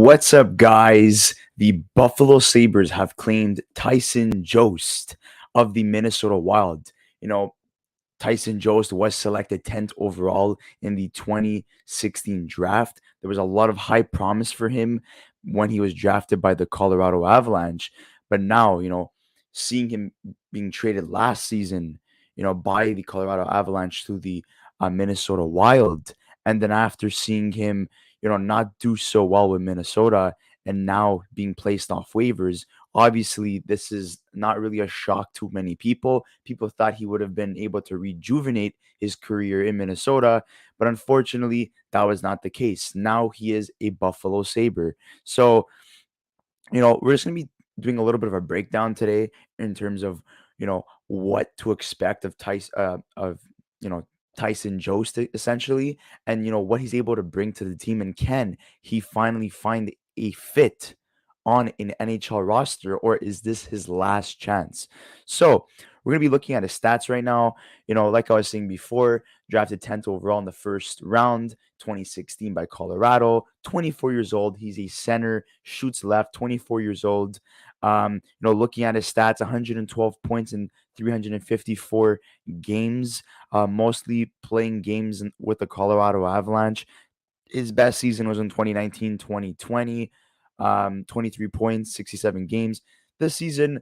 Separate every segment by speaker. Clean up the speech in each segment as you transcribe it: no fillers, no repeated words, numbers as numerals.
Speaker 1: What's up, guys? The Buffalo Sabres have claimed Tyson Jost of the Minnesota Wild. You know, Tyson Jost was selected 10th overall in the 2016 draft. There was a lot of high promise for him when he was drafted by the Colorado Avalanche. But now, seeing him being traded last season, by the Colorado Avalanche to the Minnesota Wild, and then after seeing him, not do so well with Minnesota and now being placed off waivers, obviously, this is not really a shock to many people. People thought he would have been able to rejuvenate his career in Minnesota, but unfortunately, that was not the case. Now he is a Buffalo Sabre. So, we're just going to be doing a little bit of a breakdown today in terms of, what to expect of Tyson Jost essentially, and what he's able to bring to the team, and can he finally find a fit on an NHL roster, or is this his last chance? So we're gonna be looking at his stats right now. Like I was saying before, drafted 10th overall in the first round, 2016 by Colorado. 24 years old. He's a center, shoots left. 24 years old. Looking at his stats, 112 points in 354 games, mostly playing games with the Colorado Avalanche. His best season was in 2019, 2020, 23 points, 67 games. This season,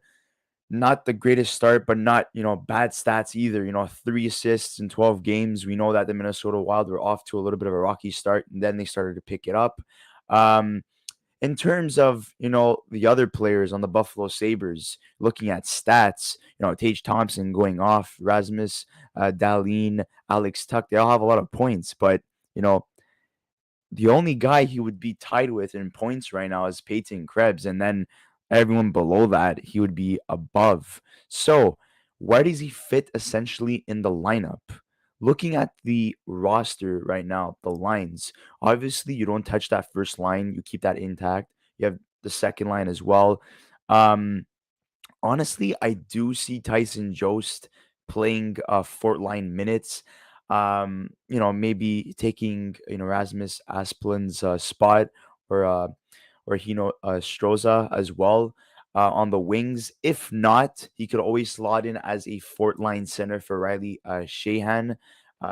Speaker 1: not the greatest start, but not, bad stats either. 3 assists in 12 games. We know that the Minnesota Wild were off to a little bit of a rocky start, and then they started to pick it up. Um, in terms of, the other players on the Buffalo Sabres, looking at stats, Tage Thompson going off, Rasmus Dahlin, Alex Tuck, they all have a lot of points, but, the only guy he would be tied with in points right now is Peyton Krebs, and then everyone below that he would be above. So, where does he fit essentially in the lineup? Looking at the roster right now, the lines, obviously you don't touch that first line, you keep that intact. You have the second line as well. Um, Honestly, I do see Tyson Jost playing fourth line minutes. Maybe taking Rasmus Asplin's spot, or Stroza as well on the wings. If not, he could always slot in as a fourth line center for Riley Shahan.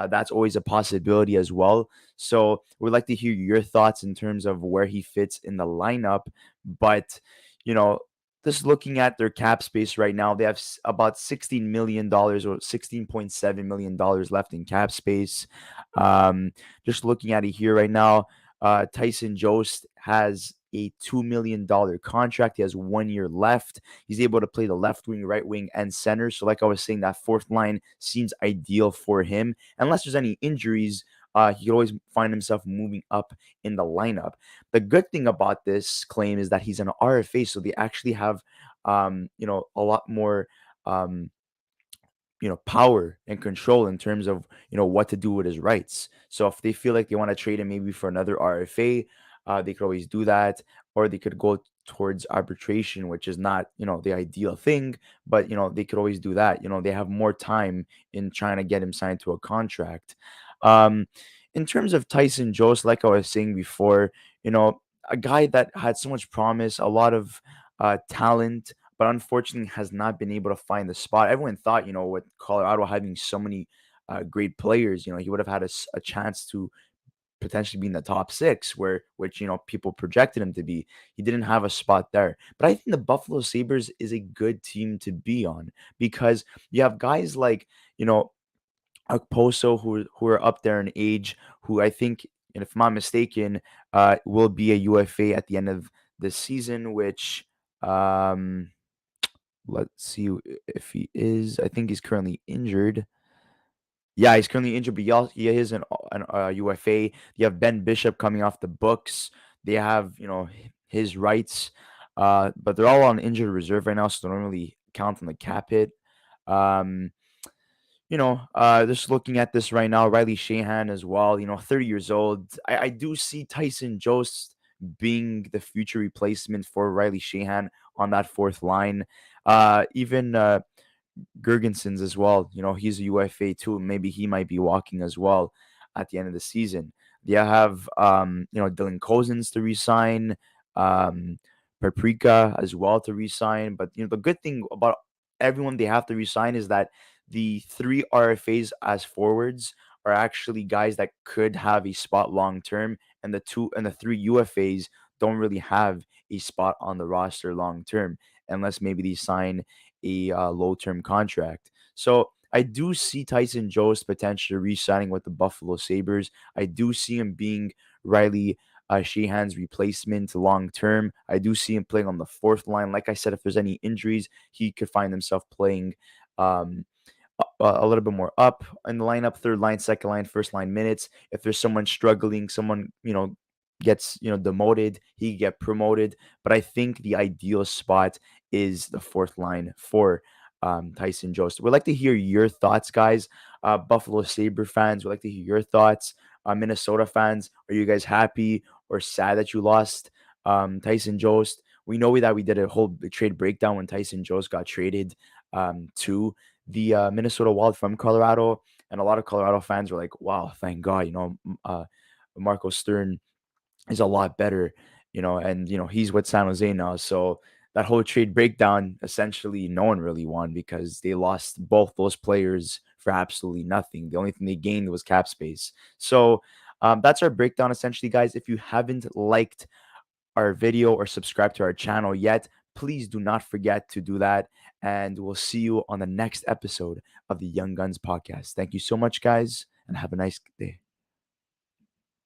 Speaker 1: That's always a possibility as well. So we'd like to hear your thoughts in terms of where he fits in the lineup. But, you know, just looking at their cap space right now, they have about $16 million or $16.7 million left in cap space. Just looking at it here right now, Tyson Jost has a $2 million contract. He has 1 year left. He's able to play the left wing, right wing, and center. So, like I was saying, that fourth line seems ideal for him. Unless there's any injuries, he could always find himself moving up in the lineup. The good thing about this claim is that he's an RFA, so they actually have, a lot more, um, power and control in terms of, what to do with his rights. So if they feel like they want to trade him maybe for another RFA, they could always do that, or they could go towards arbitration, which is not, the ideal thing, but, they could always do that. They have more time in trying to get him signed to a contract. Um, in terms of Tyson Jost, like I was saying before, a guy that had so much promise, a lot of talent, but unfortunately has not been able to find the spot. Everyone thought, with Colorado having so many great players, he would have had a chance to potentially be in the top six, which people projected him to be. He didn't have a spot there, but I think the Buffalo Sabres is a good team to be on, because you have guys like Okposo, who are up there in age, who I think, and if I'm not mistaken, will be a UFA at the end of the season, which um let's see if he is. I think he's currently injured. Yeah, he's currently injured, but he is an UFA. You have Ben Bishop coming off the books. They have, his rights, but they're all on injured reserve right now, so they don't really count on the cap hit. Um, just looking at this right now, Riley Shahan as well, 30 years old. I do see Tyson Jost being the future replacement for Riley Shahan on that fourth line. Even Gergensons as well. He's a UFA too. Maybe he might be walking as well at the end of the season. They have, Dylan Cozens to resign. um, Paprika as well to resign. But the good thing about everyone they have to resign is that the three RFAs as forwards are actually guys that could have a spot long term, and the three UFAs don't really have a spot on the roster long term unless maybe they sign a low term contract. So I do see Tyson Jost potentially re-signing with the Buffalo Sabres. I do see him being Riley Sheehan's replacement long term. I do see him playing on the fourth line. Like I said, if there's any injuries, he could find himself playing um, a little bit more up in the lineup, third line, second line, first line minutes. If there's someone struggling, someone gets demoted, he get promoted. But I think the ideal spot is the fourth line for Tyson Jost. We'd like to hear your thoughts, guys. Buffalo Sabre fans, we'd like to hear your thoughts. Minnesota fans, are you guys happy or sad that you lost Tyson Jost? We know that we did a whole trade breakdown when Tyson Jost got traded to the Minnesota Wild from Colorado, and a lot of Colorado fans were like, "Wow, thank God!" Marco Stern is a lot better, and he's with San Jose now. So that whole trade breakdown, essentially, no one really won because they lost both those players for absolutely nothing. The only thing they gained was cap space. So that's our breakdown, essentially, guys. If you haven't liked our video or subscribe to our channel yet, please do not forget to do that. And we'll see you on the next episode of the Young Guns podcast. Thank you so much, guys, and have a nice day.